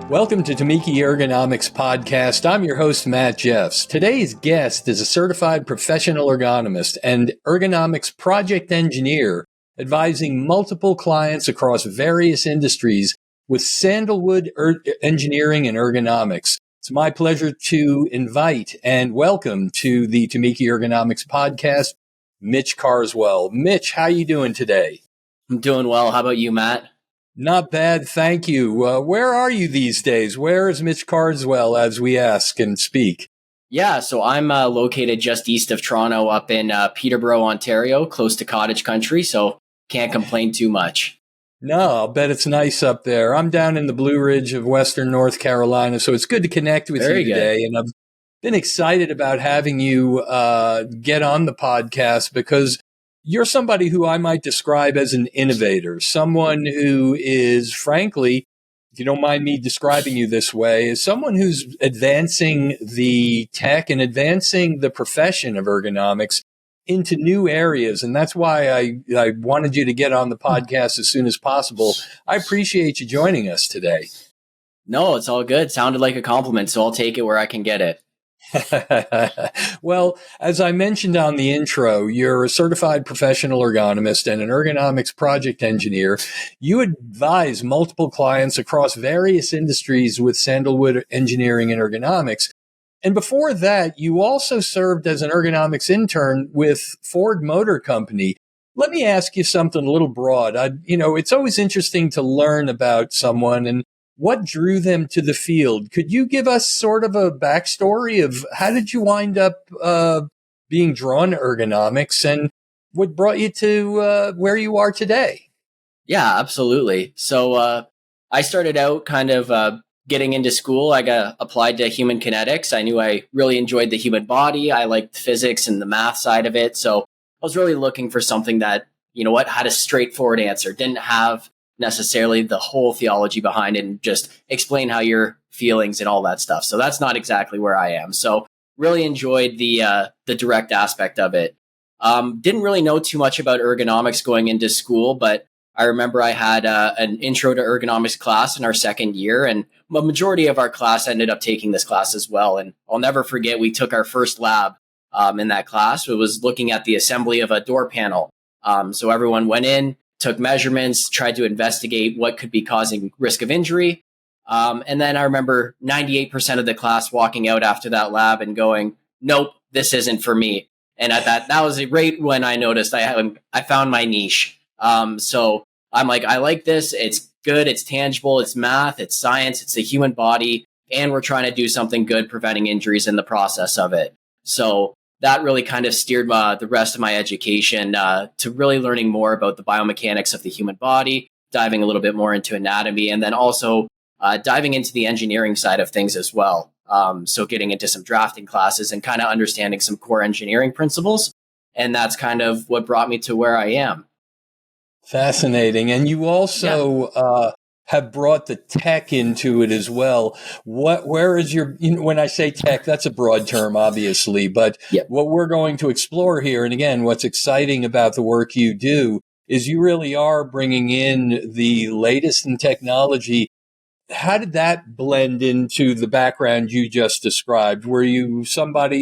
Welcome to Tamiki Ergonomics Podcast. I'm your host, Matt Jeffs. Today's guest is a certified professional ergonomist and ergonomics project engineer, advising multiple clients across various industries with sandalwood engineering and ergonomics. It's my pleasure to invite and welcome to the Tamiki Ergonomics Podcast, Mitch Carswell. Mitch, how you doing today? I'm doing well. How about you, Matt? Not bad, thank you. Where are you these days? Where is Mitch Carswell as we ask and speak? Yeah, so I'm located just east of Toronto up in Peterborough, Ontario, close to cottage country, so can't complain too much. No, I'll bet it's nice up there. I'm down in the Blue Ridge of Western North Carolina, so it's good to connect with you today. And I've been excited about having you get on the podcast because you're somebody who I might describe as an innovator, someone who is, frankly, if you don't mind me describing you this way, is someone who's advancing the tech and advancing the profession of ergonomics into new areas. And that's why I wanted you to get on the podcast as soon as possible. I appreciate you joining us today. No, it's all good. Sounded like a compliment, so I'll take it where I can get it. Well, as I mentioned on the intro, you're a certified professional ergonomist and an ergonomics project engineer. You advise multiple clients across various industries with sandalwood engineering and ergonomics. And before that, you also served as an ergonomics intern with Ford Motor Company. Let me ask you something a little broad. It's always interesting to learn about someone and what drew them to the field. Could you give us sort of a backstory of how did you wind up being drawn to ergonomics and what brought you to where you are today? Yeah, absolutely. So I started out kind of getting into school. I got applied to human kinetics. I knew I really enjoyed the human body. I liked physics and the math side of it. So I was really looking for something that, had a straightforward answer, didn't have necessarily the whole theology behind it and just explain how your feelings and all that stuff. So that's not exactly where I am. So really enjoyed the direct aspect of it. Didn't really know too much about ergonomics going into school, but I remember I had an intro to ergonomics class in our second year, and a majority of our class ended up taking this class as well. And I'll never forget, we took our first lab in that class. It was looking at the assembly of a door panel. So everyone went in, took measurements, tried to investigate what could be causing risk of injury. And then I remember 98% of the class walking out after that lab and going, nope, this isn't for me. And at that was right when I noticed I found my niche. So I'm like, I like this. It's good. It's tangible. It's math. It's science. It's the human body. And we're trying to do something good, preventing injuries in the process of it. So that really kind of steered the rest of my education to really learning more about the biomechanics of the human body, diving a little bit more into anatomy, and then also diving into the engineering side of things as well. So getting into some drafting classes and kind of understanding some core engineering principles. And that's kind of what brought me to where I am. Fascinating. And you also have brought the tech into it as well. Where is your, when I say tech, that's a broad term, obviously, but what we're going to explore here, and again, what's exciting about the work you do is you really are bringing in the latest in technology. How did that blend into the background you just described? Were you something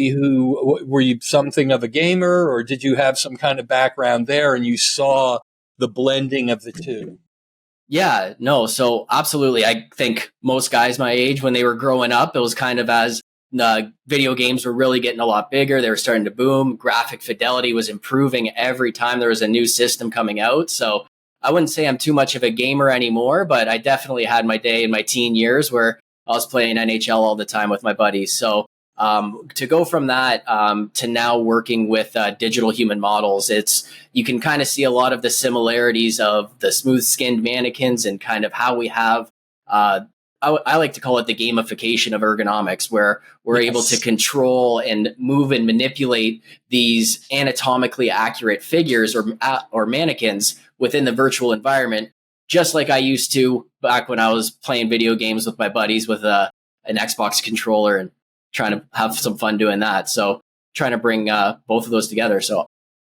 of a gamer, or did you have some kind of background there and you saw the blending of the two? Yeah, no. So absolutely. I think most guys my age, when they were growing up, it was kind of as video games were really getting a lot bigger. They were starting to boom. Graphic fidelity was improving every time there was a new system coming out. So I wouldn't say I'm too much of a gamer anymore, but I definitely had my day in my teen years where I was playing NHL all the time with my buddies. So to go from that to now working with digital human models, you can kind of see a lot of the similarities of the smooth-skinned mannequins and kind of how we have, I like to call it the gamification of ergonomics, where we're able to control and move and manipulate these anatomically accurate figures or mannequins within the virtual environment, just like I used to back when I was playing video games with my buddies with an Xbox controller and trying to have some fun doing that. So trying to bring both of those together. So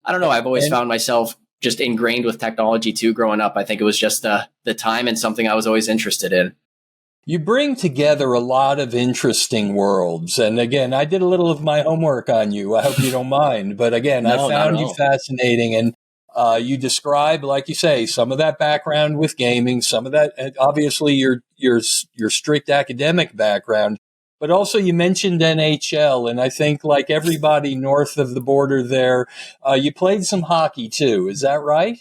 I don't know. I've always found myself just ingrained with technology too growing up. I think it was just the time and something I was always interested in. You bring together a lot of interesting worlds. And again, I did a little of my homework on you. I hope you don't mind. But again, I No, not at found you all. fascinating. And you describe, like you say, some of that background with gaming, some of that, and obviously your strict academic background. But also you mentioned NHL. And I think like everybody north of the border there, you played some hockey too. Is that right?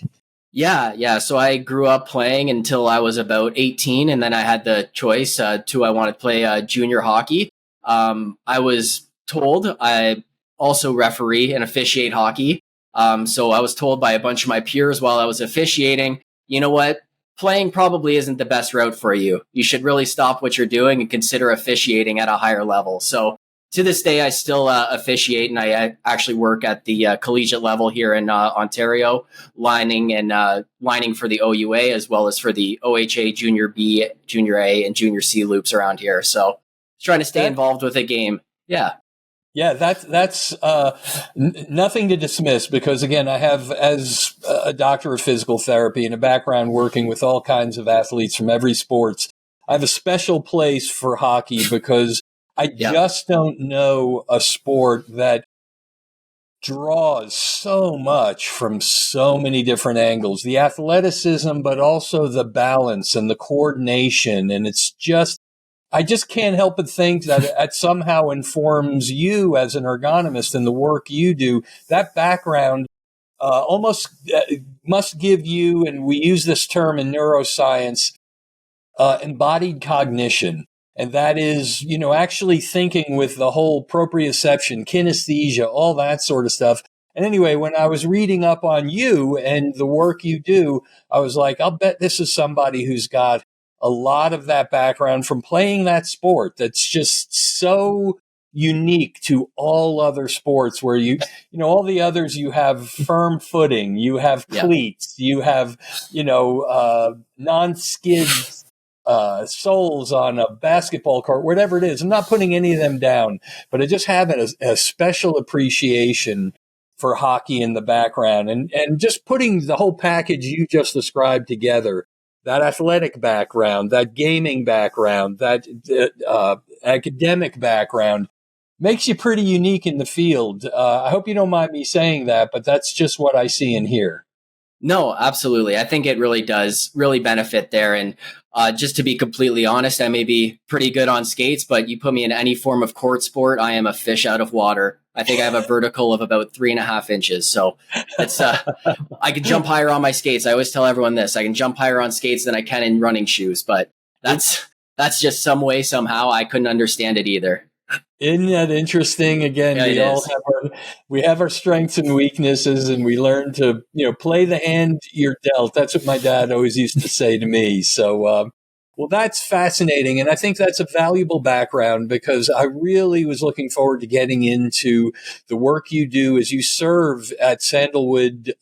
Yeah, yeah. So I grew up playing until I was about 18, and then I had the choice to I wanted to play junior hockey. I was told I also referee and officiate hockey. So I was told by a bunch of my peers while I was officiating, you know what? Playing probably isn't the best route for you. You should really stop what you're doing and consider officiating at a higher level. So to this day, I still officiate, and I actually work at the collegiate level here in Ontario, lining for the OUA as well as for the OHA, Junior B, Junior A, and Junior C loops around here. So trying to stay involved with the game. Yeah. Yeah, that's nothing to dismiss because, again, I have, as a doctor of physical therapy and a background working with all kinds of athletes from every sports, I have a special place for hockey because I just don't know a sport that draws so much from so many different angles, the athleticism, but also the balance and the coordination. And it's just, I just can't help but think that it somehow informs you as an ergonomist and the work you do. That background almost must give you, and we use this term in neuroscience, embodied cognition. And that is, actually thinking with the whole proprioception, kinesthesia, all that sort of stuff. And anyway, when I was reading up on you and the work you do, I was like, I'll bet this is somebody who's got a lot of that background from playing that sport that's just so unique to all other sports where all the others, you have firm footing, you have cleats, you have, non-skid soles on a basketball court, whatever it is. I'm not putting any of them down, but I just have a special appreciation for hockey in the background and just putting the whole package you just described together, that athletic background, that gaming background, that academic background makes you pretty unique in the field. I hope you don't mind me saying that, but that's just what I see and hear. No, absolutely. I think it really does really benefit there. And just to be completely honest, I may be pretty good on skates, but you put me in any form of court sport, I am a fish out of water. I think I have a vertical of about 3.5 inches. So it's I can jump higher on my skates. I always tell everyone this. I can jump higher on skates than I can in running shoes, but that's just some way, somehow. I couldn't understand it either. Isn't that interesting? Again, Yeah, we have our strengths and weaknesses, and we learn to play the hand you're dealt. That's what my dad always used to say to me. So, well, that's fascinating, and I think that's a valuable background because I really was looking forward to getting into the work you do as you serve at Sandalwood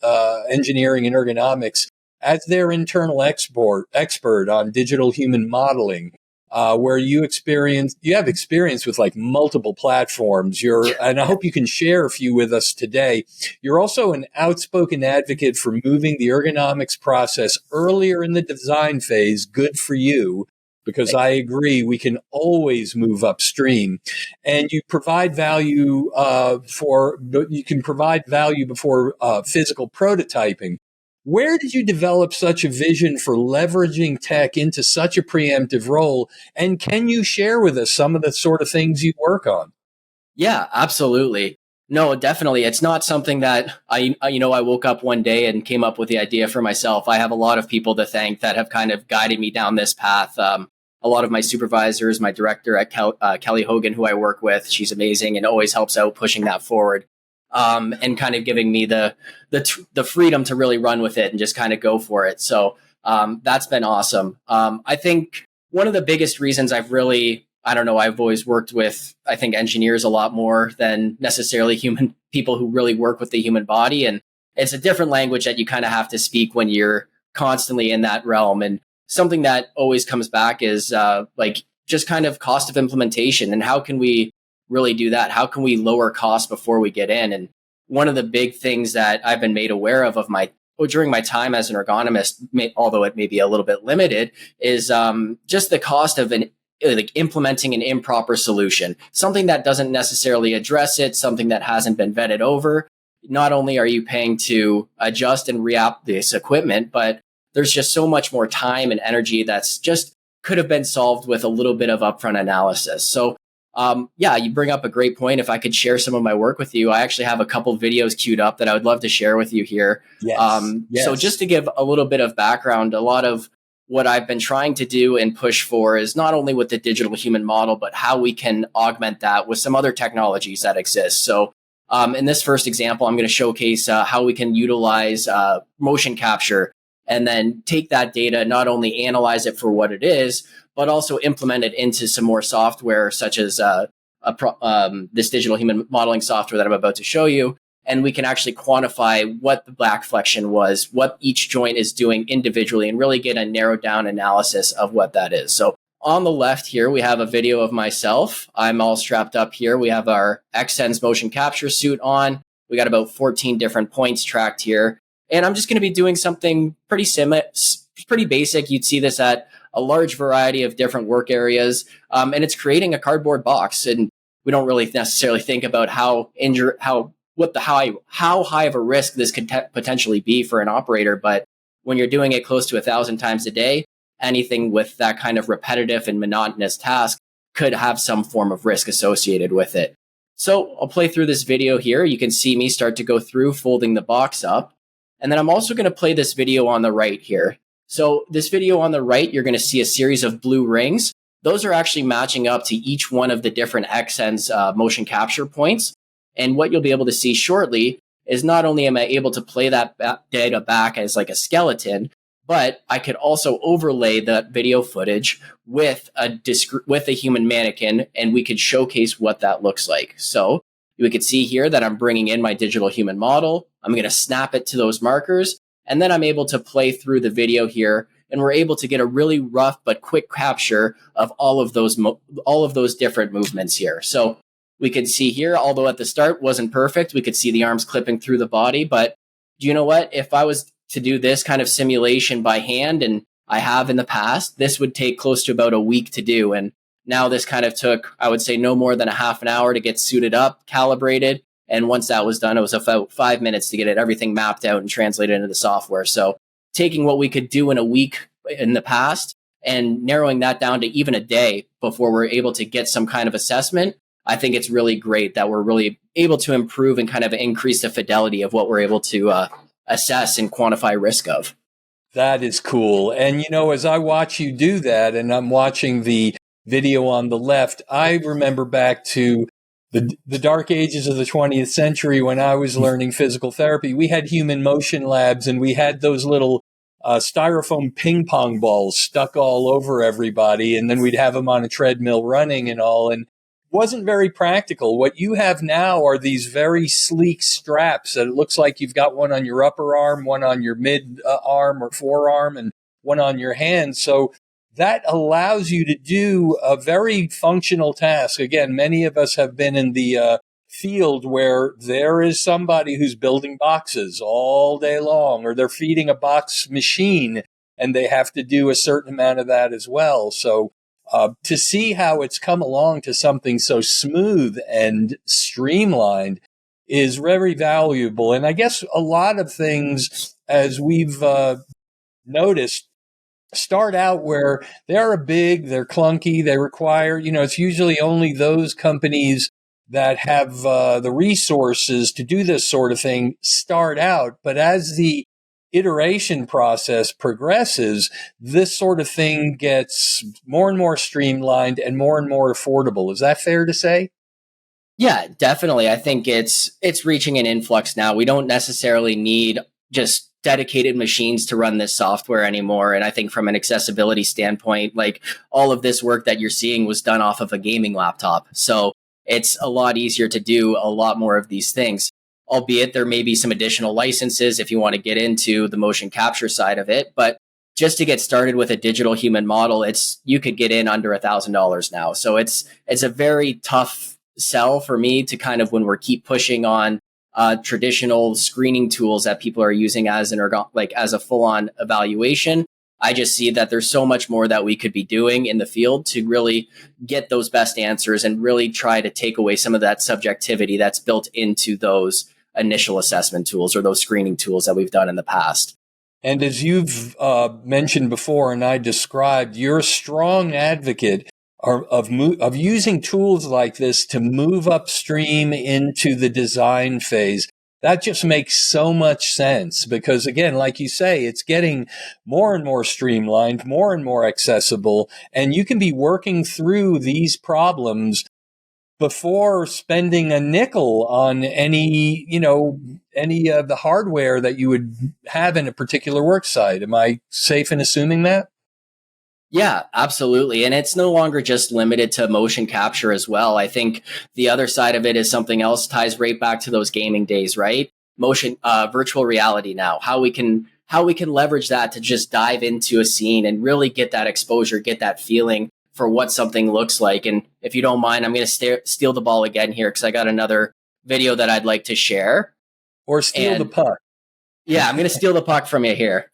Engineering and Ergonomics as their internal expert on digital human modeling. Where you have experience with like multiple platforms. And I hope you can share a few with us today. You're also an outspoken advocate for moving the ergonomics process earlier in the design phase. Good for you, because I agree we can always move upstream. And you provide value before physical prototyping. Where did you develop such a vision for leveraging tech into such a preemptive role? And can you share with us some of the sort of things you work on? Yeah, absolutely. No, definitely. It's not something that I woke up one day and came up with the idea for myself. I have a lot of people to thank that have kind of guided me down this path. A lot of my supervisors, my director at Kelly Hogan, who I work with, she's amazing and always helps out pushing that forward. And kind of giving me the freedom to really run with it and just kind of go for it. So that's been awesome. I think one of the biggest reasons I've always worked with, I think, engineers a lot more than necessarily human people who really work with the human body. And it's a different language that you kind of have to speak when you're constantly in that realm. And something that always comes back is like just kind of cost of implementation and how can we really do that? How can we lower costs before we get in? And one of the big things that I've been made aware of my during my time as an ergonomist, although it may be a little bit limited, is just the cost of like implementing an improper solution, something that doesn't necessarily address it, something that hasn't been vetted over. Not only are you paying to adjust and re-app this equipment, but there's just so much more time and energy that's just could have been solved with a little bit of upfront analysis. So you bring up a great point. If I could share some of my work with you, I actually have a couple videos queued up that I would love to share with you here. Yes. So just to give a little bit of background, a lot of what I've been trying to do and push for is not only with the digital human model, but how we can augment that with some other technologies that exist. So in this first example, I'm going to showcase how we can utilize motion capture and then take that data, not only analyze it for what it is, but also implement it into some more software, such as this digital human modeling software that I'm about to show you. And we can actually quantify what the back flexion was, what each joint is doing individually, and really get a narrowed down analysis of what that is. So on the left here, we have a video of myself. I'm all strapped up here. We have our Xsense motion capture suit on. We got about 14 different points tracked here. And I'm just going to be doing something pretty basic. You'd see this at a large variety of different work areas. And it's creating a cardboard box. And we don't really necessarily think about how high of a risk this could potentially be for an operator. But when you're doing it close to 1,000 times a day, anything with that kind of repetitive and monotonous task could have some form of risk associated with it. So I'll play through this video here. You can see me start to go through folding the box up. And then I'm also going to play this video on the right here. So this video on the right, you're going to see a series of blue rings. Those are actually matching up to each one of the different Xsense motion capture points. And what you'll be able to see shortly is not only am I able to play that data back as like a skeleton, but I could also overlay that video footage with a human mannequin, and we could showcase what that looks like. So we could see here that I'm bringing in my digital human model. I'm going to snap it to those markers, and then I'm able to play through the video here, and we're able to get a really rough but quick capture of all of those different movements here. So we could see here, although at the start wasn't perfect, we could see the arms clipping through the body. But do you know what? If I was to do this kind of simulation by hand, and I have in the past, this would take close to about a week to do. And now this kind of took, I would say, no more than a half an hour to get suited up, calibrated. And once that was done, it was about 5 minutes to get everything mapped out and translated into the software. So taking what we could do in a week in the past and narrowing that down to even a day before we're able to get some kind of assessment, I think it's really great that we're really able to improve and kind of increase the fidelity of what we're able to assess and quantify risk of. That is cool. And, as I watch you do that, and I'm watching the video on the left, I remember back to the dark ages of the 20th century when I was learning physical therapy. We had human motion labs, and we had those little styrofoam ping pong balls stuck all over everybody. And then we'd have them on a treadmill running and all. And wasn't very practical. What you have now are these very sleek straps that it looks like you've got one on your upper arm, one on your mid arm or forearm, and one on your hand. So that allows you to do a very functional task. Again, many of us have been in the field where there is somebody who's building boxes all day long, or they're feeding a box machine and they have to do a certain amount of that as well. So to see how it's come along to something so smooth and streamlined is very valuable. And I guess a lot of things, as we've noticed, start out where they're big, they're clunky, they require, it's usually only those companies that have the resources to do this sort of thing start out. But as the iteration process progresses, this sort of thing gets more and more streamlined and more affordable. Is that fair to say? Yeah, definitely. I think it's reaching an influx now. We don't necessarily need just dedicated machines to run this software anymore. And I think from an accessibility standpoint, like all of this work that you're seeing was done off of a gaming laptop. So it's a lot easier to do a lot more of these things. Albeit there may be some additional licenses if you want to get into the motion capture side of it. But just to get started with a digital human model, you could get in under $1,000 now. So it's a very tough sell for me to kind of, when we keep pushing on traditional screening tools that people are using as as a full-on evaluation. I just see that there's so much more that we could be doing in the field to really get those best answers and really try to take away some of that subjectivity that's built into those initial assessment tools or those screening tools that we've done in the past. And as you've mentioned before, and I described, you're a strong advocate of using tools like this to move upstream into the design phase. That just makes so much sense because, again, like you say, it's getting more and more streamlined, more and more accessible, and you can be working through these problems before spending a nickel on any of the hardware that you would have in a particular work site. Am I safe in assuming that? Yeah, absolutely. And it's no longer just limited to motion capture as well. I think the other side of it is something else, ties right back to those gaming days, right? Motion, virtual reality now, how we can leverage that to just dive into a scene and really get that exposure, get that feeling for what something looks like. And if you don't mind, I'm going to steal the ball again here because I got another video that I'd like to share. Or steal the puck. Yeah, I'm going to steal the puck from you here.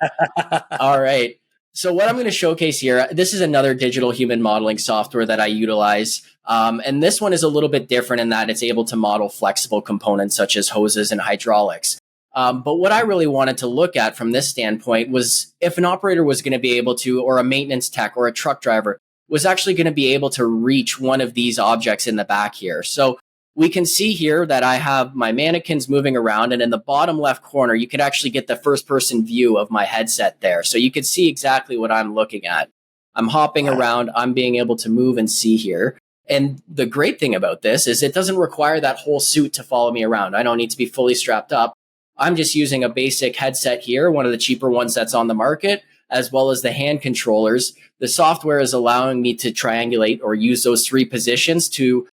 All right. So what I'm going to showcase here, this is another digital human modeling software that I utilize. And this one is a little bit different in that it's able to model flexible components such as hoses and hydraulics. But what I really wanted to look at from this standpoint was if an operator was going to be able to, or a maintenance tech or a truck driver was actually going to be able to reach one of these objects in the back here. So we can see here that I have my mannequins moving around, and in the bottom left corner, you can actually get the first person view of my headset there. So you can see exactly what I'm looking at. I'm hopping around. I'm being able to move and see here. And the great thing about this is it doesn't require that whole suit to follow me around. I don't need to be fully strapped up. I'm just using a basic headset here, one of the cheaper ones that's on the market, as well as the hand controllers. The software is allowing me to triangulate or use those three positions to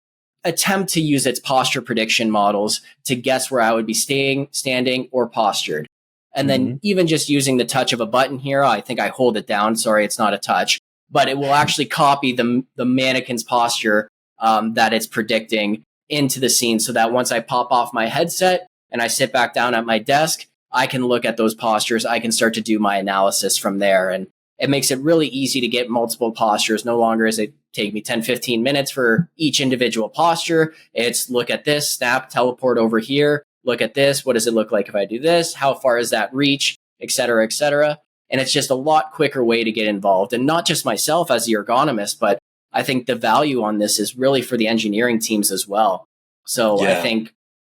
attempt to use its posture prediction models to guess where I would be staying, standing, or postured. And then even just using the touch of a button here, I think I hold it down. Sorry, it's not a touch, but it will actually copy the mannequin's posture that it's predicting into the scene so that once I pop off my headset and I sit back down at my desk, I can look at those postures. I can start to do my analysis from there. And it makes it really easy to get multiple postures. No longer does it take me 10, 15 minutes for each individual posture. It's look at this, snap, teleport over here. Look at this. What does it look like if I do this? How far is that reach? Et cetera, et cetera. And it's just a lot quicker way to get involved. And not just myself as the ergonomist, but I think the value on this is really for the engineering teams as well. So I think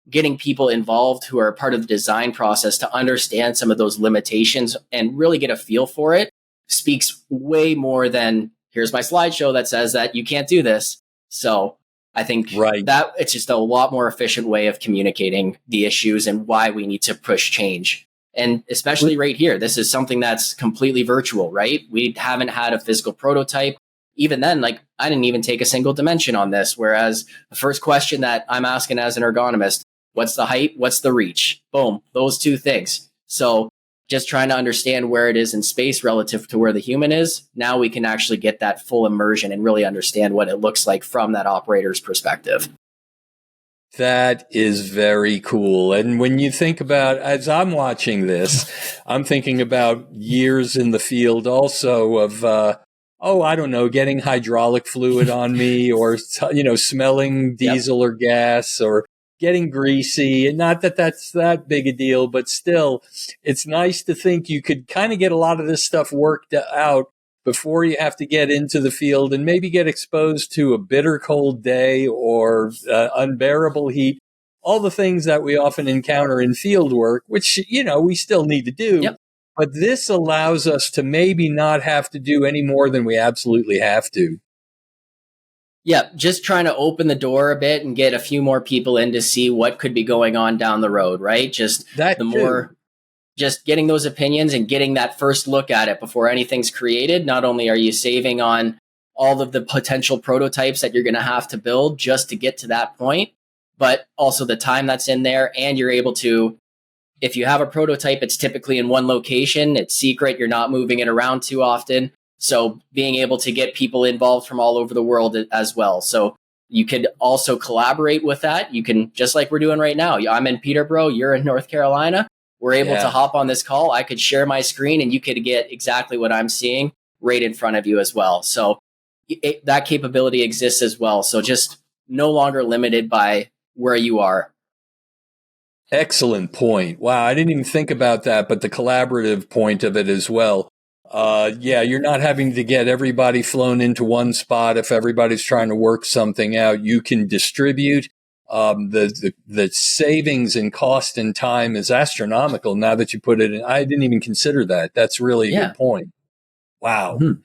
getting people involved who are part of the design process to understand some of those limitations and really get a feel for it speaks way more than here's my slideshow that says that you can't do this. So I think that it's just a lot more efficient way of communicating the issues and why we need to push change. And especially right here, this is something that's completely virtual, right? We haven't had a physical prototype. Even then, like I didn't even take a single dimension on this. Whereas the first question that I'm asking as an ergonomist, what's the height? What's the reach? Boom, those two things. So just trying to understand where it is in space relative to where the human is. Now we can actually get that full immersion and really understand what it looks like from that operator's perspective. That is very cool. And when you think about, as I'm watching this, I'm thinking about years in the field also of, I don't know, getting hydraulic fluid on me or, smelling diesel or gas or getting greasy. And not that that's that big a deal, but still, it's nice to think you could kind of get a lot of this stuff worked out before you have to get into the field and maybe get exposed to a bitter cold day or unbearable heat, all the things that we often encounter in field work, which, we still need to do. Yep. But this allows us to maybe not have to do any more than we absolutely have to. Yeah, just trying to open the door a bit and get a few more people in to see what could be going on down the road, right? Just getting those opinions and getting that first look at it before anything's created. Not only are you saving on all of the potential prototypes that you're going to have to build just to get to that point, but also the time that's in there. And you're able to, if you have a prototype, it's typically in one location. It's secret. You're not moving it around too often. So being able to get people involved from all over the world as well. So You could also collaborate with that. You can, just like we're doing right now. I'm in Peterborough, you're in North Carolina. We're able to hop on this call. I could share my screen and you could get exactly what I'm seeing right in front of you as well. So that capability exists as well. So just no longer limited by where you are. Excellent point. Wow, I didn't even think about that, but the collaborative point of it as well. You're not having to get everybody flown into one spot if everybody's trying to work something out. You can distribute. The savings in cost and time is astronomical now that you put it in. I didn't even consider that. That's really a good point. Wow. Mm-hmm.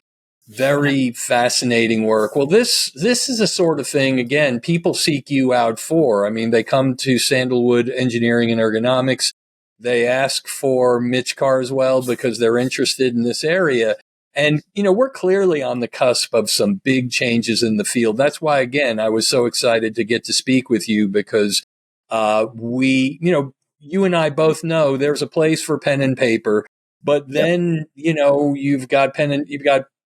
Very fascinating work. Well, this is a sort of thing, again, people seek you out for. I mean, they come to Sandalwood Engineering and Ergonomics. They ask for Mitch Carswell because they're interested in this area. And, we're clearly on the cusp of some big changes in the field. That's why, again, I was so excited to get to speak with you because you and I both know there's a place for pen and paper. But then, you've got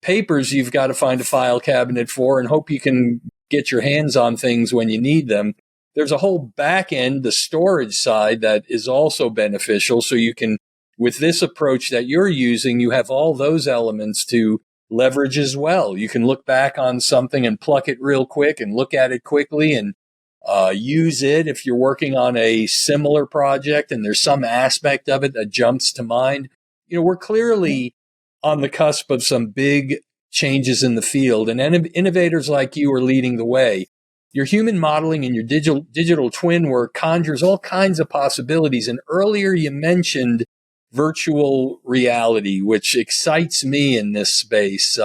papers you've got to find a file cabinet for and hope you can get your hands on things when you need them. There's a whole back end, the storage side, that is also beneficial. So you can, with this approach that you're using, you have all those elements to leverage as well. You can look back on something and pluck it real quick and look at it quickly and use it if you're working on a similar project and there's some aspect of it that jumps to mind. We're clearly on the cusp of some big changes in the field, and innovators like you are leading the way. Your human modeling and your digital twin work conjures all kinds of possibilities. And earlier you mentioned virtual reality, which excites me in this space,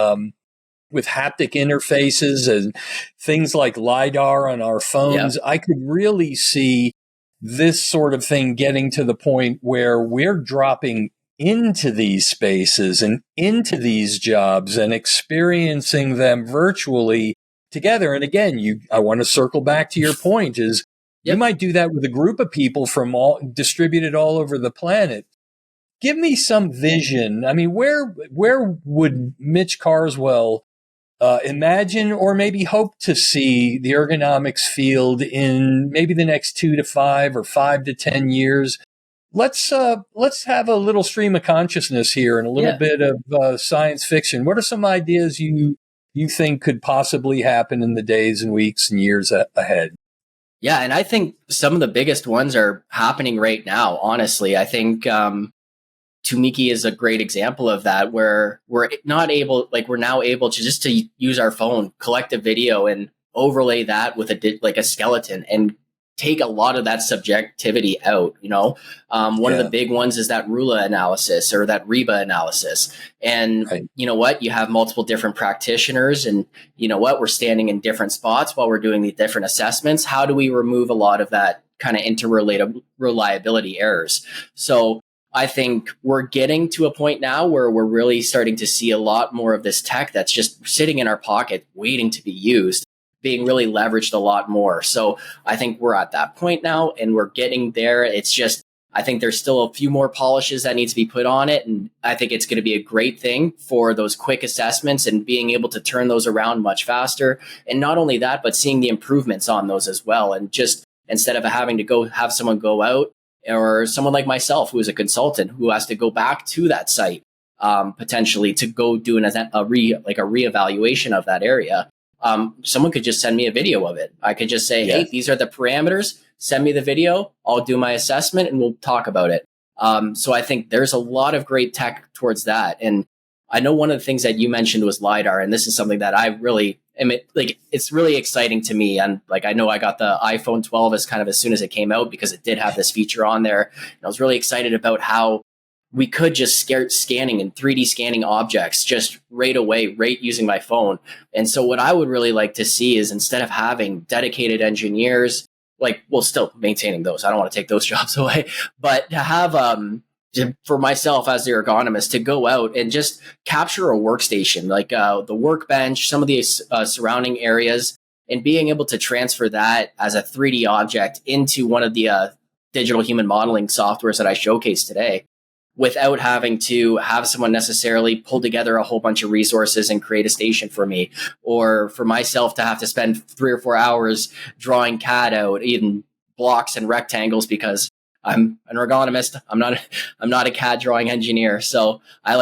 with haptic interfaces and things like LiDAR on our phones. I could really see this sort of thing getting to the point where we're dropping into these spaces and into these jobs and experiencing them virtually together. And again, I want to circle back to your point is you might do that with a group of people from distributed all over the planet. Give me some vision. I mean, where would Mitch Carswell imagine or maybe hope to see the ergonomics field in maybe the next 2 to 5 or 5 to 10 years? Let's have a little stream of consciousness here and a little bit of science fiction. What are some ideas you think could possibly happen in the days and weeks and years ahead? Yeah, and I think some of the biggest ones are happening right now, honestly. I think Tumiki is a great example of that, where we're now able to use our phone, collect a video and overlay that with a skeleton and take a lot of that subjectivity out. One of the big ones is that RULA analysis or that REBA analysis. And you know what? You have multiple different practitioners and you know what? We're standing in different spots while we're doing the different assessments. How do we remove a lot of that kind of interreliability errors? So I think we're getting to a point now where we're really starting to see a lot more of this tech that's just sitting in our pocket waiting to be used, being really leveraged a lot more. So I think we're at that point now and we're getting there. It's just, I think there's still a few more polishes that need to be put on it. And I think it's going to be a great thing for those quick assessments and being able to turn those around much faster. And not only that, but seeing the improvements on those as well. And just instead of having to go have someone go out, or someone like myself who is a consultant who has to go back to that site potentially to go do a reevaluation of that area. Someone could just send me a video of it. I could just say, hey, these are the parameters. Send me the video. I'll do my assessment and we'll talk about it. So I think there's a lot of great tech towards that. And I know one of the things that you mentioned was LiDAR. And this is something that I really it's really exciting to me. And I know I got the iPhone 12 as soon as it came out because it did have this feature on there. And I was really excited about how we could just start scanning and 3D scanning objects just right away, right using my phone. And so what I would really like to see is instead of having dedicated engineers, still maintaining those, I don't want to take those jobs away, but to have, for myself as the ergonomist, to go out and just capture a workstation, the workbench, some of the surrounding areas, and being able to transfer that as a 3D object into one of the digital human modeling softwares that I showcased today. without having to have someone necessarily pull together a whole bunch of resources and create a station for me, or for myself to have to spend 3 or 4 hours drawing CAD out in blocks and rectangles because I'm an ergonomist. I'm not a CAD drawing engineer. So I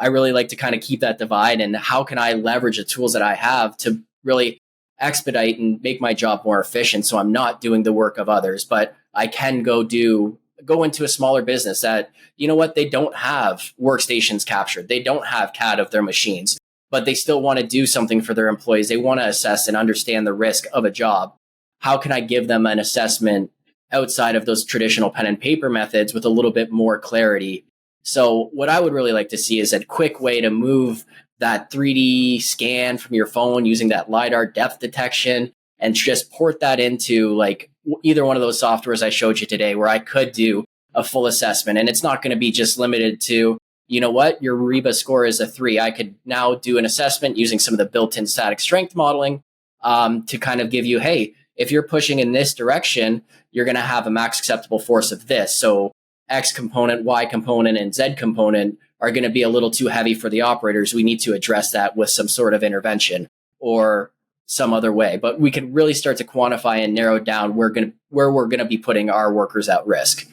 really like to kind of keep that divide, and how can I leverage the tools that I have to really expedite and make my job more efficient. So I'm not doing the work of others, but I can go into a smaller business that, you know what, they don't have workstations captured. They don't have CAD of their machines, but they still want to do something for their employees. They want to assess and understand the risk of a job. How can I give them an assessment outside of those traditional pen and paper methods with a little bit more clarity? So what I would really like to see is a quick way to move that 3D scan from your phone using that LiDAR depth detection and just port that into like either one of those softwares I showed you today, where I could do a full assessment. And it's not going to be just limited to, you know what, your Reba score is a 3. I could now do an assessment using some of the built-in static strength modeling to kind of give you, hey, if you're pushing in this direction, you're going to have a max acceptable force of this. So X component, Y component, and Z component are going to be a little too heavy for the operators. We need to address that with some sort of intervention or some other way. But we can really start to quantify and narrow down where we're going to be putting our workers at risk.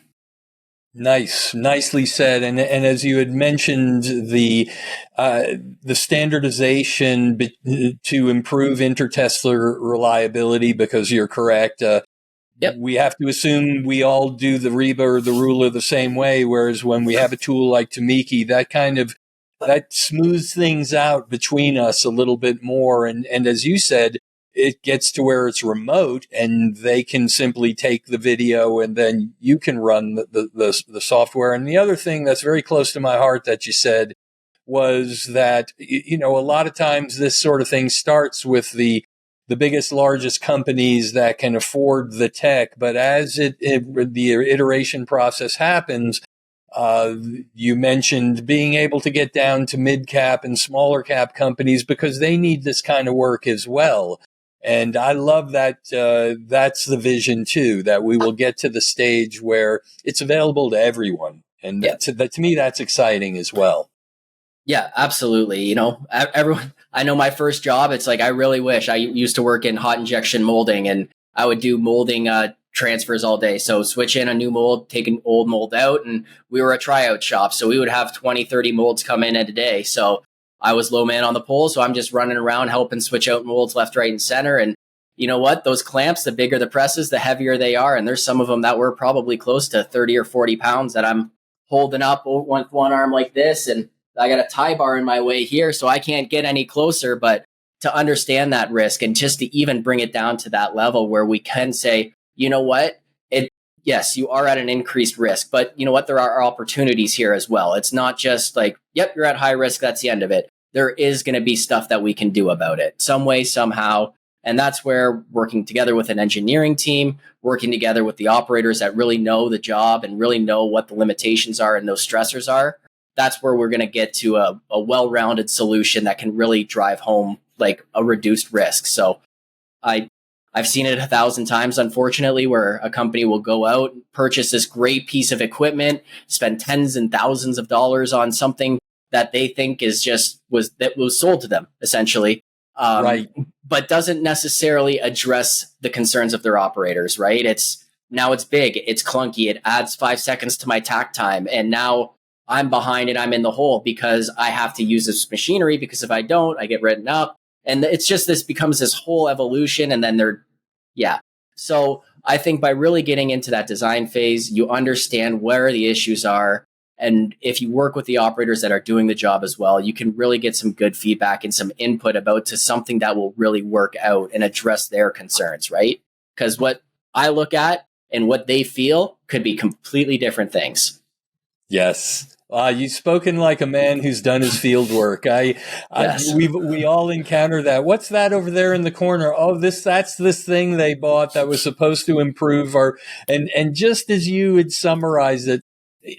Nicely said. And as you had mentioned, the standardization to improve intertest reliability, because you're correct. Yep. We have to assume we all do the Reba or the ruler the same way. Whereas when we have a tool like Tamiki, that smooths things out between us a little bit more. And as you said, it gets to where it's remote and they can simply take the video and then you can run the software. And the other thing that's very close to my heart that you said was that, you know, a lot of times this sort of thing starts with the biggest, largest companies that can afford the tech. But as the iteration process happens, you mentioned being able to get down to mid-cap and smaller cap companies because they need this kind of work as well. And I love that that's the vision too, that we will get to the stage where it's available to everyone. And to me, that's exciting as well. Yeah, absolutely. You know, everyone, I know my first job, it's like, I really wish I used to work in hot injection molding, and I would do molding transfers all day. So switch in a new mold, take an old mold out, and we were a tryout shop. So we would have 20, 30 molds come in a day. So I was low man on the pole. So I'm just running around helping switch out molds left, right, and center. And you know what? Those clamps, the bigger the presses, the heavier they are. And there's some of them that were probably close to 30 or 40 pounds that I'm holding up with one arm like this. And I got a tie bar in my way here, so I can't get any closer. But to understand that risk and just to even bring it down to that level where we can say, you know what, yes, you are at an increased risk, but you know what, there are opportunities here as well. It's not just like, yep, you're at high risk, that's the end of it. There is going to be stuff that we can do about it some way, somehow. And that's where working together with an engineering team, working together with the operators that really know the job and really know what the limitations are and those stressors are, that's where we're going to get to a well-rounded solution that can really drive home like a reduced risk. So I've seen it 1,000 times, unfortunately, where a company will go out, purchase this great piece of equipment, spend tens and thousands of dollars on something that they think was sold to them, essentially. Right. But doesn't necessarily address the concerns of their operators, right? It's big, it's clunky, it adds 5 seconds to my tack time, and now I'm behind and I'm in the hole because I have to use this machinery, because if I don't, I get written up. And it's just, this becomes this whole evolution. And then So I think by really getting into that design phase, you understand where the issues are. And if you work with the operators that are doing the job as well, you can really get some good feedback and some input about to something that will really work out and address their concerns, right? Because what I look at and what they feel could be completely different things. Yes. You've spoken like a man who's done his field work. Yes. We all encounter that. What's that over there in the corner? Oh, that's this thing they bought that was supposed to improve and just as you had summarized it,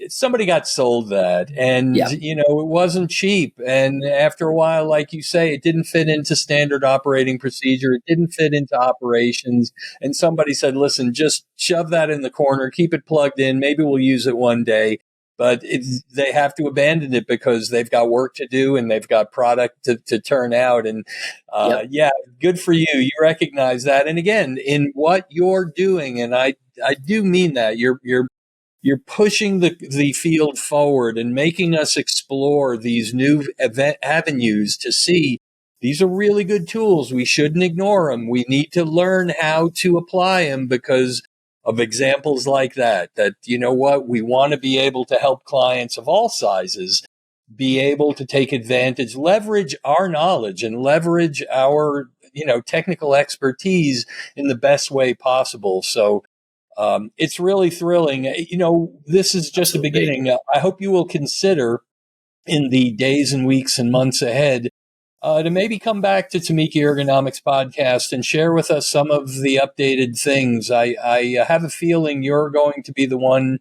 somebody got sold that, and you know, it wasn't cheap. And after a while, like you say, it didn't fit into standard operating procedure. It didn't fit into operations. And somebody said, listen, just shove that in the corner, keep it plugged in. Maybe we'll use it one day. but they have to abandon it because they've got work to do and they've got product to turn out. And Yep. yeah, good for you. You recognize that. And again, in what you're doing, and I do mean that, you're pushing the field forward and making us explore these new avenues to see these are really good tools. We shouldn't ignore them. We need to learn how to apply them because of examples like that, you know what, we want to be able to help clients of all sizes be able to take advantage, leverage our knowledge and leverage our, technical expertise in the best way possible. So, it's really thrilling. This is just the Absolutely. beginning. I hope you will consider in the days and weeks and months ahead to maybe come back to Tamiki Ergonomics podcast and share with us some of the updated things. I have a feeling you're going to be the one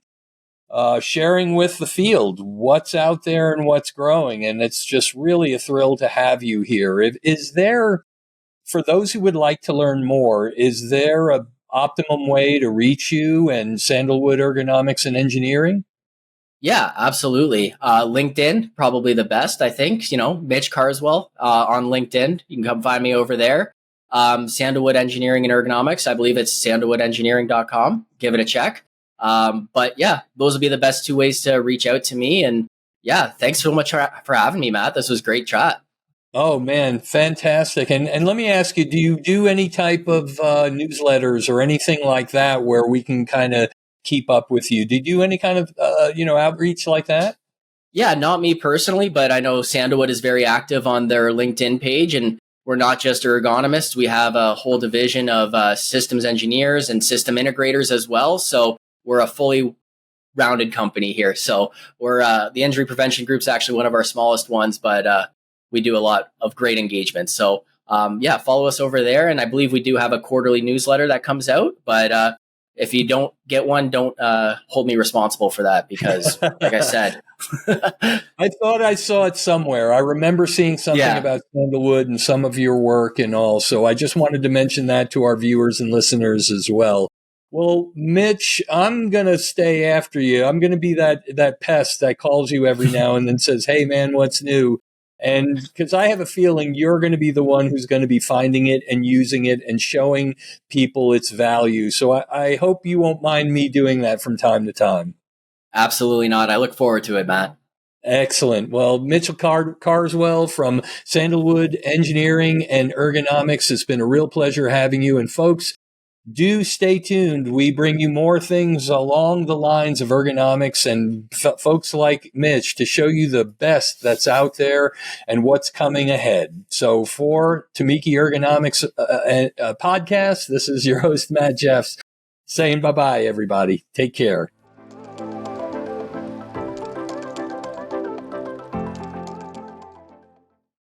sharing with the field what's out there and what's growing. And it's just really a thrill to have you here. Is there, for those who would like to learn more, is there a optimum way to reach you and Sandalwood Ergonomics and Engineering? Yeah, absolutely. LinkedIn, probably the best, I think. Mitch Carswell on LinkedIn. You can come find me over there. Sandalwood Engineering and Ergonomics. I believe it's sandalwoodengineering.com. Give it a check. But yeah, those would be the best two ways to reach out to me. And yeah, thanks so much for having me, Matt. This was great chat. Oh man, fantastic! And let me ask you: do you do any type of newsletters or anything like that where we can kind of keep up with you? Do you do any kind of outreach like that? Yeah, not me personally, but I know Sandalwood is very active on their LinkedIn page, and we're not just ergonomists. We have a whole division of systems engineers and system integrators as well. So we're a fully rounded company here. So we're the injury prevention group is actually one of our smallest ones, but we do a lot of great engagement. So yeah, follow us over there. And I believe we do have a quarterly newsletter that comes out. But if you don't get one, don't hold me responsible for that because, like I said, I thought I saw it somewhere. I remember seeing something about Sandalwood and some of your work and all. So I just wanted to mention that to our viewers and listeners as well. Well, Mitch, I'm going to stay after you. I'm going to be that pest that calls you every now and then says, hey, man, what's new? And because I have a feeling you're going to be the one who's going to be finding it and using it and showing people its value. So I hope you won't mind me doing that from time to time. Absolutely not. I look forward to it, Matt. Excellent. Well, Mitchell Carswell from Sandalwood Engineering and Ergonomics, it's been a real pleasure having you. And folks, do stay tuned. We bring you more things along the lines of ergonomics and folks like Mitch to show you the best that's out there and what's coming ahead. So for Tamiki Ergonomics podcast, this is your host, Matt Jeffs, saying bye-bye, everybody. Take care.